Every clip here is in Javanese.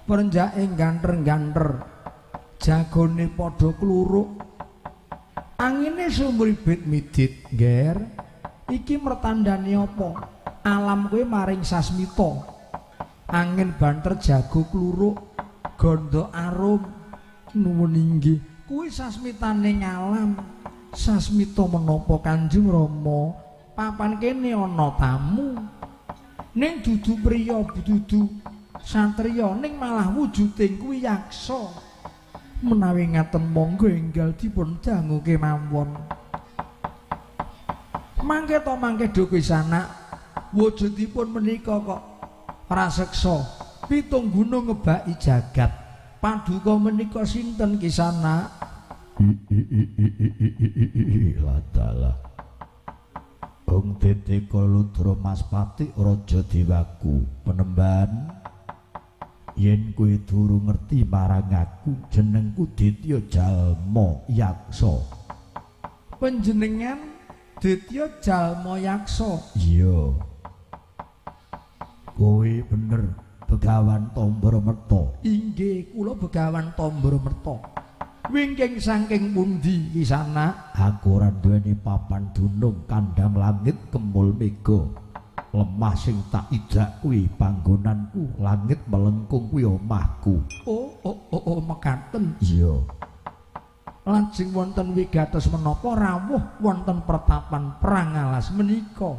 Perenjake ganter-ganter, jagone padha kluruk. Angine sumribit midit, Nger. Iki mertandani apa? Alam kowe maring sasmita. Angin banter jago kluruk, gondo arum. Nuwun inggih, kuwi sasmitane alam. Sasmita menapa Kanjeng Rama? Papan kene ana tamu. Ning dudu priya, dudu satriya, ning malah wujuding kuwi yaksa. Menawi ngaten monggo enggal dipun dangu kemawon. Mangke to mangke Dukuh Sanak, wujudipun menika kok praseksa pitung gunung ngebaki jagat. Paduka menika sinten Ki Sanak? Ladalah Bung Titi Kaludra Maspati Raja Dewaku Penemban. Yen kowe durung ngerti marang aku, jenengku Ditya Jalma Yaksa. Panjenengan Ditya Jalma Yaksa? Iya. Kowe bener Begawan Tambaramerta. Inggih, kula Begawan Tambaramerta. Wingking saking pundi Ki Sanak? Aku ora duweni papan dunung, kandhang langit kemul mega. Lemah sing tak idak kuwi panggonanku, langit melengkung kuwi omahku. Oh, mekaten. Iya. Lajeng wonten wigatos menapa rawuh wonten pertapan Prangalas menika?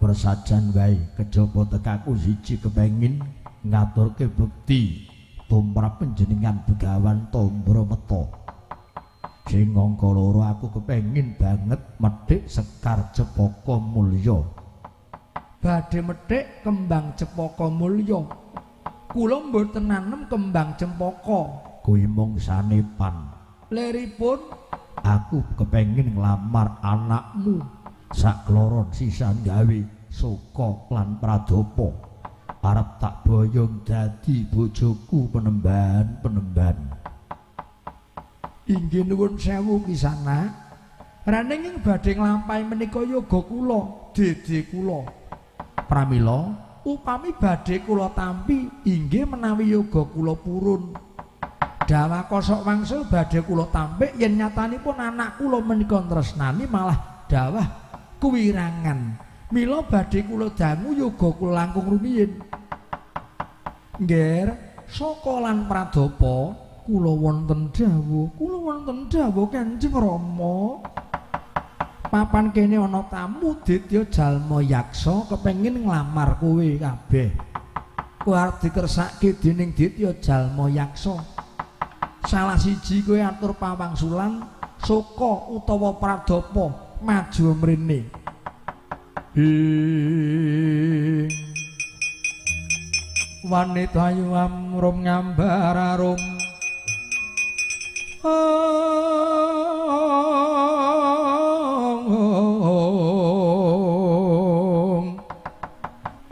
Persajan wae kejaba tekaku siji kepengin ngaturke bekti tumrap panjenengan Begawan Tambaramerta. Sing angka loro aku kepengin banget medhik Sekar Cepaka Mulya. Badhe medhik kembang Cepaka Mulya. Kula mboten nanem kembang cempaka. Kuwi mung sanepan. Leripun aku kepengin nglamar anakmu. Sakloron sisan gawe Soka lan Pradapa. Arep tak boyong dadi bojoku Penemban. Inggih nuwun sewu Ki Sanak. Ranenging badhe nglampahi menika yoga kula, dede kula. Pramila upami badhe kula tampi inggih menawi yoga kula purun. Dawah kosok wangsul badhe kula tampik yen nyatanipun anak kula menika tresnani malah dawah kuwirangan. Mila badhe kula dangu yoga kula langkung rumiyin. Nger, Soka lan Pradapa kula wonten dawuh Kanjeng Rama. Papan kene ana tamu Ditya Jalma Yaksa kepengin nglamar kowe kabeh. Kowe arep dikersake dening Ditya Jalma Yaksa. Salah siji kowe atur pawangsulan Soka utawa Pradapa maju mrene. Wanita ayu amrum ngambar arum.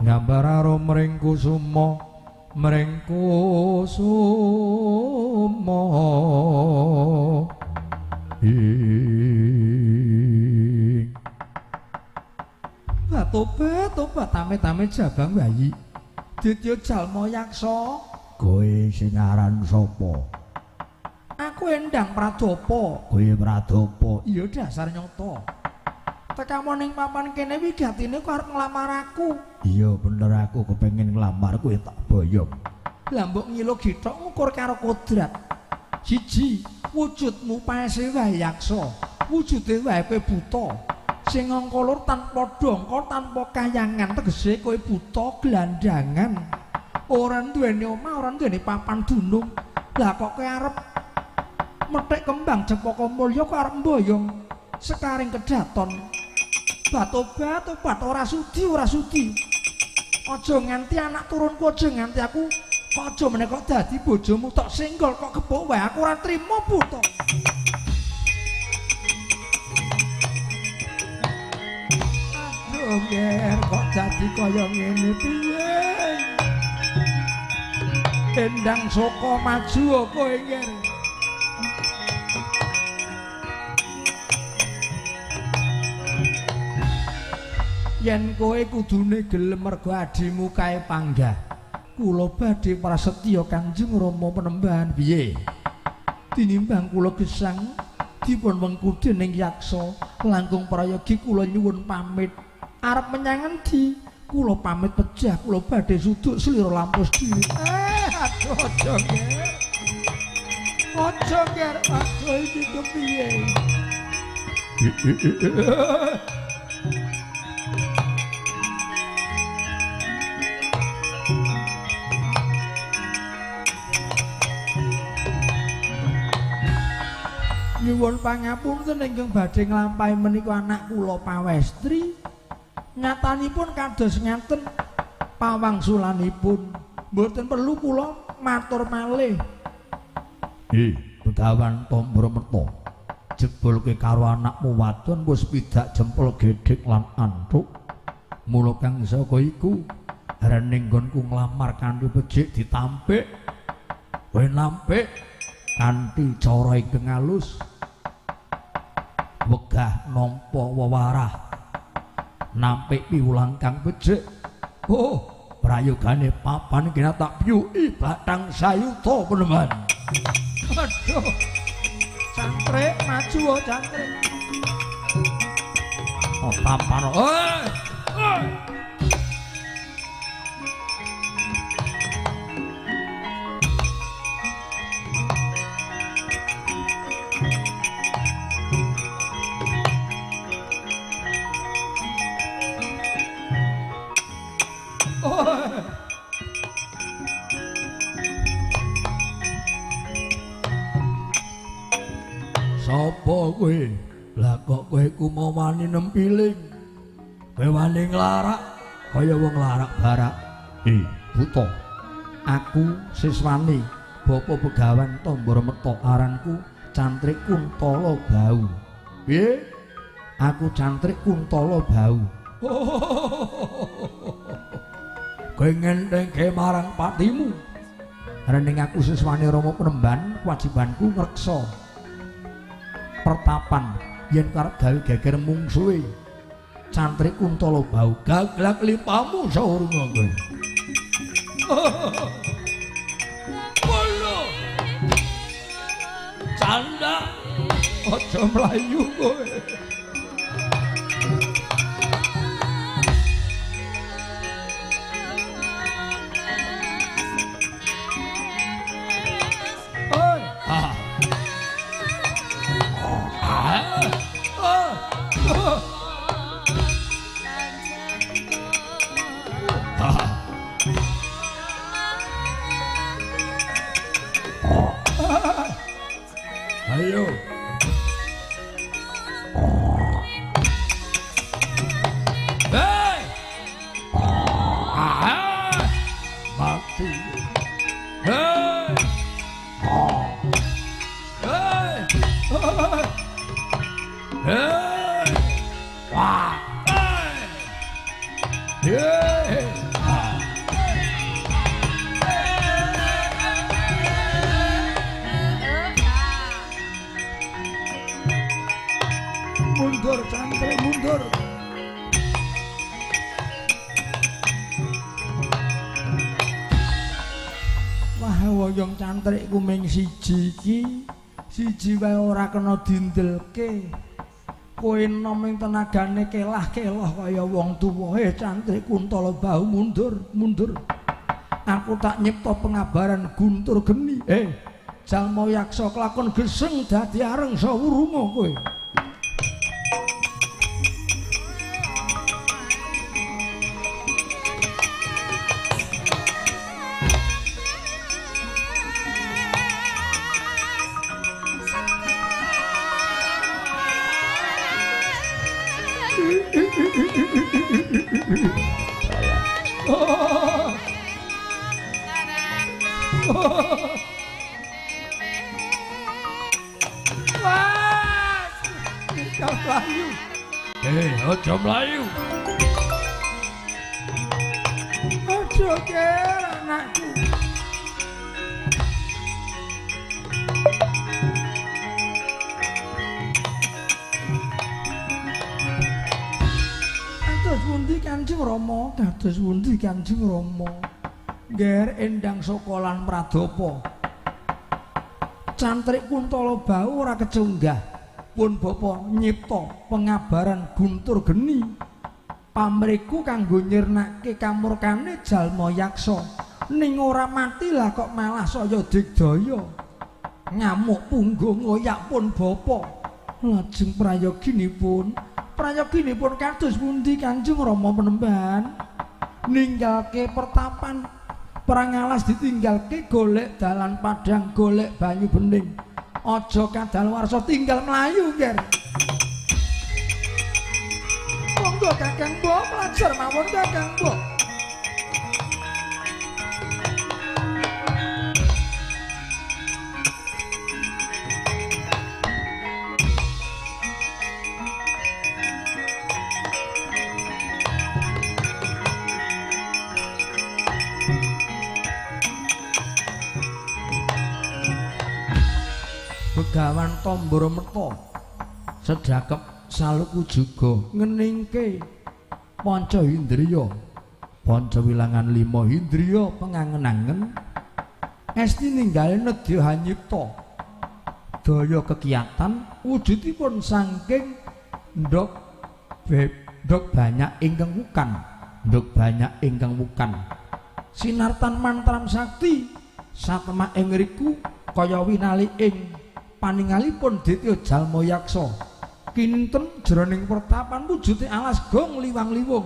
Gambar arum mring kusuma tobat tame-tame jabang bayi Ditya Jalma Yaksa. Kowe sing aran sapa? Aku Endang Pradapa. Kowe Pradapa? Iya dasar nyata. Tekamu ning papan kene wigatine kok arep nglamar aku. Iya bener aku kepengin nglamar kowe tak boyong. Lah mbok ngilo githok ngukur karo kodrat. Siji, wujudmu paese wae yaksa. Wujude wae kowe buta. Sing angka loro tanpa dongko, tanpa kayangan, tegese kowe buta glandangan. Ora duweni omah, ora duweni papan dunung. Lah kok kowe arep methek kembang Cepaka Mulya kok arep mboyong sekaring kedaton. Batobat ora sudi. Aja nganti anak turunku, aja nganti aku kok aja meneh kok dadi bojomu tok senggol kok kebok wae aku ora trima buta. Aduh ger kok dadi kaya ngene piye? Endang Soka maju kowe ger. Yen kowe kudune gelem mergo adimu kae panggah. kula badhe prasetya Kanjeng Rama Panembahan piye? Tinimbang kula gesang dipun wengku dening yaksa, langkung prayogi kula nyuwun pamit. Arep menyang endi? Kula pamit pejah, kula badhe suduk slira lampus diri. Aduh aja ger. Aja ger, aduh iki kepiye? Nyuwun pangapunten ingkang badhe nglampahi menika anak kula pawestri. Nyatanipun kados ngaten pawangsulanipun. Mboten perlu kula matur malih. Begawan Tambrameta. Jebolke karo anakmu wadon wis pidak jempol gedhek lan antuk. Mula kang saka iku rening nggonku nglamar kanthi becik ditampik. Kowe nampik kanthi cara ingkang alus. Wegah nampa wewarah. Nampik piwulang kang becik. Oh, prayogane papan kena tak piyuki Bathang Sayuta Panembahan. Aduh. Cantrik maju oh cantrik. Oh tampan. Sapa kowe? Lah kok kowe ku mau wani nempiling? Kowe wani nglarak kaya wong larak barak. Buta. Aku siswani Bapa Begawan Tambrameta aranku Cantrik Kuntala Bau. Piye? Aku Cantrik Kuntala Bau. Kowe ngentengke marang patimu. Rening aku siswani Rama Panembahan, kewajibanku ngreksa pertapan yen karep gawe geger mungsuhe Cantrik Kuntala Bau. Gaglak limpamu saurunga kowe. Polo canda aja mlayu kowe. Ayo. Hey! Mati. Hey! Hey! Hey! Wah! Hey! Mundur Cantrik mundur. Wah wayang Cantrik kuming siji iki siji wae ora kena dindelke. Kowe enom ing tenagane kelah-kelah kaya wong tuwa. Cantrik Kuntala Bau mundur mundur. Aku tak nyipta pengabaran guntur geni. Jalma yaksa kelakon geseng dadi areng sawurunga kowe. Aja mlayu. Aja ker anakku. Kados pundi Kanjeng Rama? Kados pundi Kanjeng Rama? Ngger Endang Sokolan Pradapa. Cantrik Kuntala Bau ora kecunggah. Pun bapa nyipta pengabaran Guntur Geni. Pamriku kanggo nyirnake kamurkane jalma yaksa. Ning ora mati lah kok malah saya digdaya. Ngamuk punggung ngoyak pun bapa. Lajeng prayoginipun kados pundi Kanjeng Rama Penemban? Ninggalke pertapan perang alas ditinggalke golek dalan padang golek banyu bening. Aja kadaluwarsa tinggal mlayu, Nger. Monggo Kakang Mbok pelajar mawon Kakang Mbok. Begawan Tambrameta sedakep saluku juga ngeningke panca indriya panca wilangan 5 indriya pengangen-angen esti ninggal nedya hanyipta daya kekiyatan wujudipun saking ndok banyak ingkang wukan sinartan mantram sakti satemak ing ngriku kaya winali ing paningalipun Ditya Jalma Yaksa kinten jroning pertapan wujude alas gong liwang-liwung.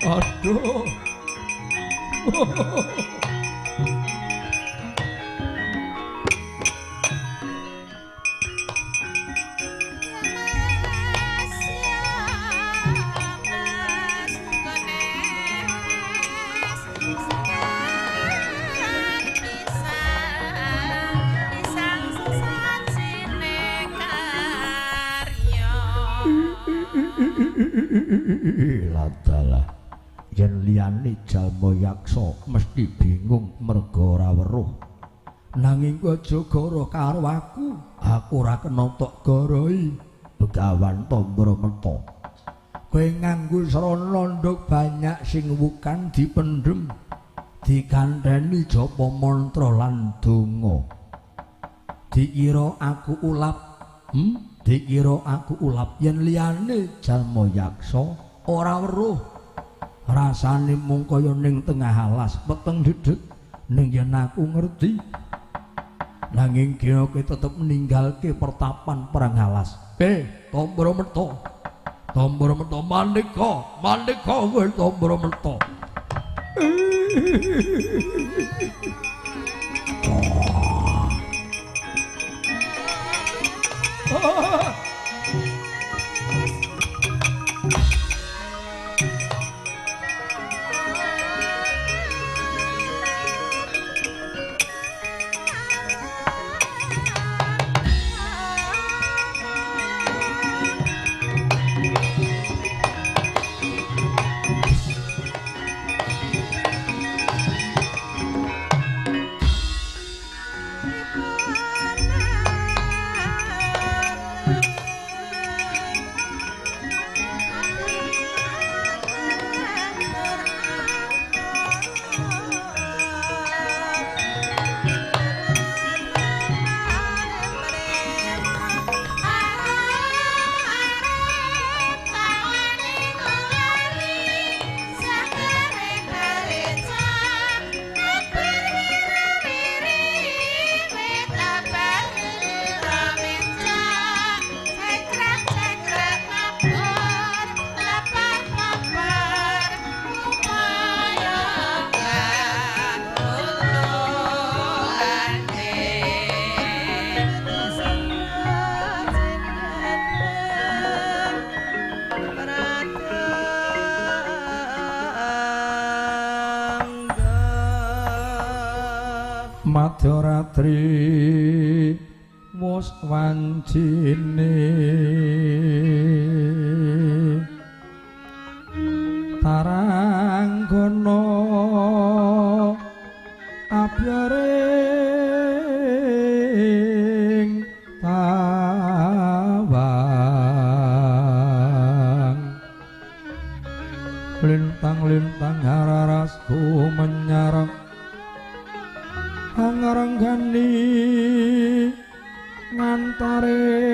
Aduh. Ladalah yen liyane Jalma Yaksa mesti bingung merga ora weruh nanging aja goro karo aku ora kena tok goroi Begawan Tambrameta kowe nganggo srana nduk banyak sing wukan dipendhem dikandhani japa mantra lan donga dikira aku ulap yen liyane Jalma Yaksa ora weruh rasane mung kaya ning tengah alas peteng dedeg ning yen aku ngerti nanging kene tetep ninggalke pertapan perang alas Tambrameta mandika kowe Tambrameta Madyaratri mus wancine tara anggana abyaring tawang lintang-lintang hararasku menyarang hangaranggani ngantariksa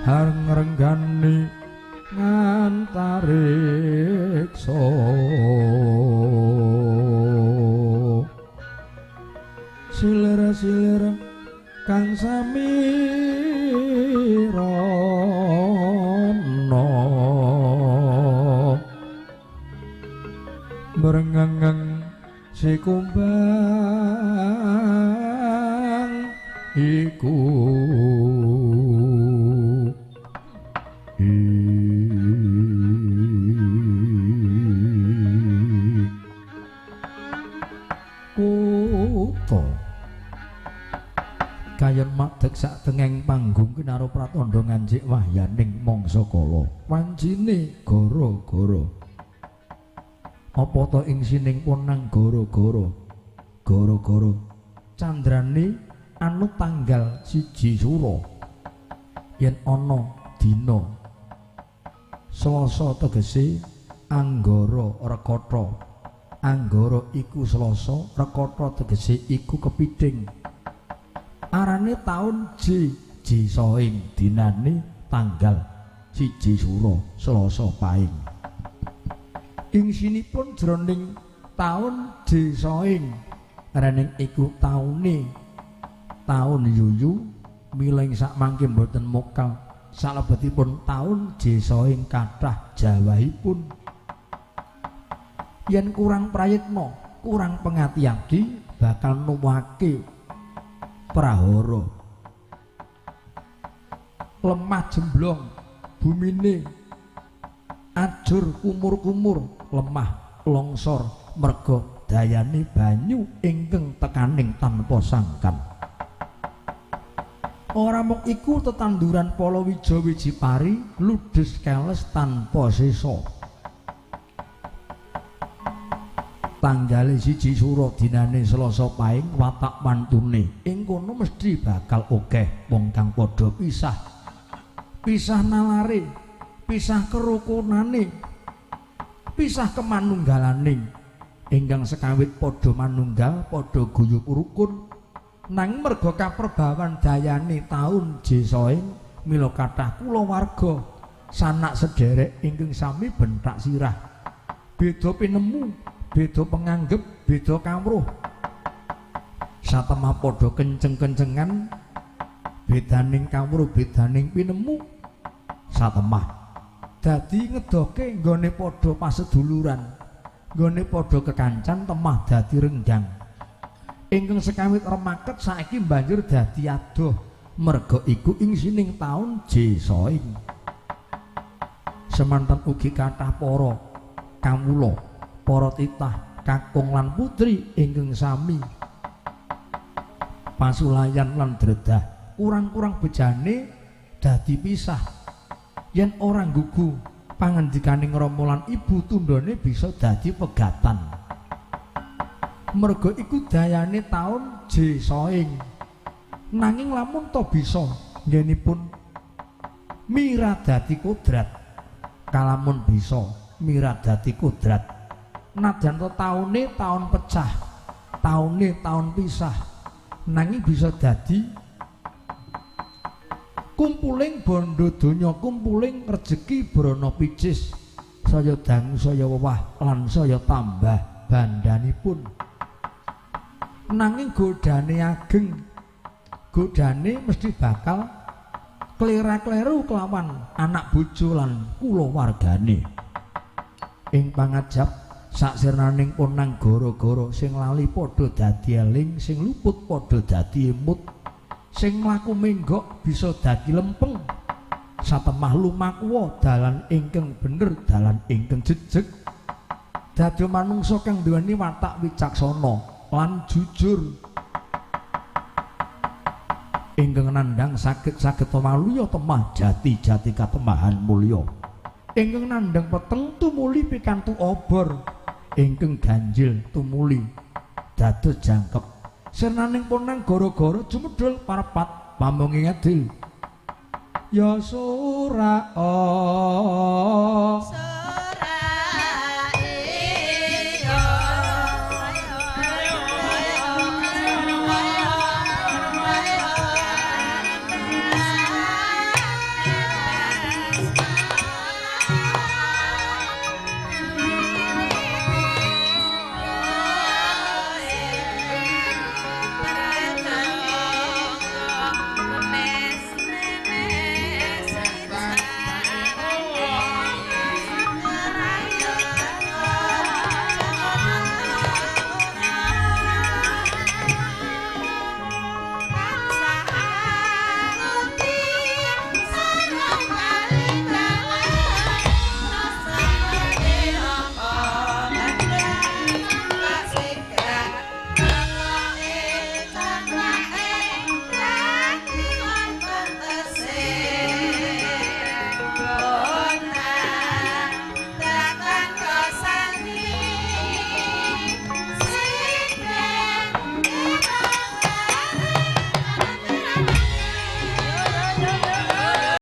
hangaranggani ngantariksa silera-silera kang samirana merengangang si kumbang iku kutha kayon madeg sak tengeng panggung kinaro pratandha nganjik wahyaning mangsa kala wancine gara-gara apa ta ing sining ponang gara-gara gara-gara candrane anu tanggal 1 Sura yen ana dina Selasa tegese Anggara Rekata Anggara iku Selasa Rekata tegese iku kepithing arane taun J Soing dinane tanggal 1 Sura Selasa Paing ing sinipun jroning taun J Soing arane iku taune taun yuyu mileng sak mangke mboten mokal salebetipun taun J Soing kathah jawahipun yen kurang prayitna kurang pengati-ati bakal nuwuhake prahara lemah jemblong bumine ajur kumur-kumur lemah longsor merga dayane banyu ingkang tekaning tanpa sangkan ora mung iku tetanduran palawija wiji pari ludes keles tanpa sesa tanggale 1 Sura dinane Selasa Paing watak mantune ing kono mesti bakal akeh wong kang padha pisah nalare pisah kerukunane pisah kemanunggalaning ingkang sekawit padha manunggal padha guyub rukun nang merga kaperbawan dayane taun J Soing mila kathah kulawarga sanak sederek ingkang sami bentak sirah beda pinemu beda penganggep, beda kawruh satemah padha kenceng-kencengan bedaning kawruh, bedaning pinemu satemah dadi ngedoke nggone padha paseduluran nggone padha kekancan temah dadi renggang ingkang sekawit remaket saiki banjur dadi adoh merga iku ing sining taun J Soing semanten ugi kathah para kawula para titah kakung lan putri ingkang sami pasulayan lan dredah kurang-kurang bejane dadi pisah yen ora nggugu pangandikaning Rama lan Ibu tundhone bisa dadi pegatan merga iku dayane taun J Soing nanging lamun to bisa nggenipun miradati kodrat kalamun bisa miradati kodrat nadyan to taune taun pecah taune taun pisah nanging bisa dadi kumpuling bondo donya kumpuling rejeki brana picis saya dangu saya wewah lan saya tambah bandanipun nanging godane ageng godane mesti bakal klera-kleru kelawan anak bojo lan kulawargane ing pangajab saksirnaning ponang gara-gara sing lali padha dadi eling sing luput padha dadi emut sing mlaku menggok bisa dadi lempeng satemah lumakuwa dalan ingkang bener dalan ingkang jejeg dadi manungsa kang duweni watak wicaksana lan jujur ingkang nandhang saged maluya temah jati katemahan mulya ingkang nandhang peteng tumuli pikantuk obor ingkang ganjil tumuli dados jangkep sernaning ponang gara-gara jumedhul parapat pamunging adil ya sura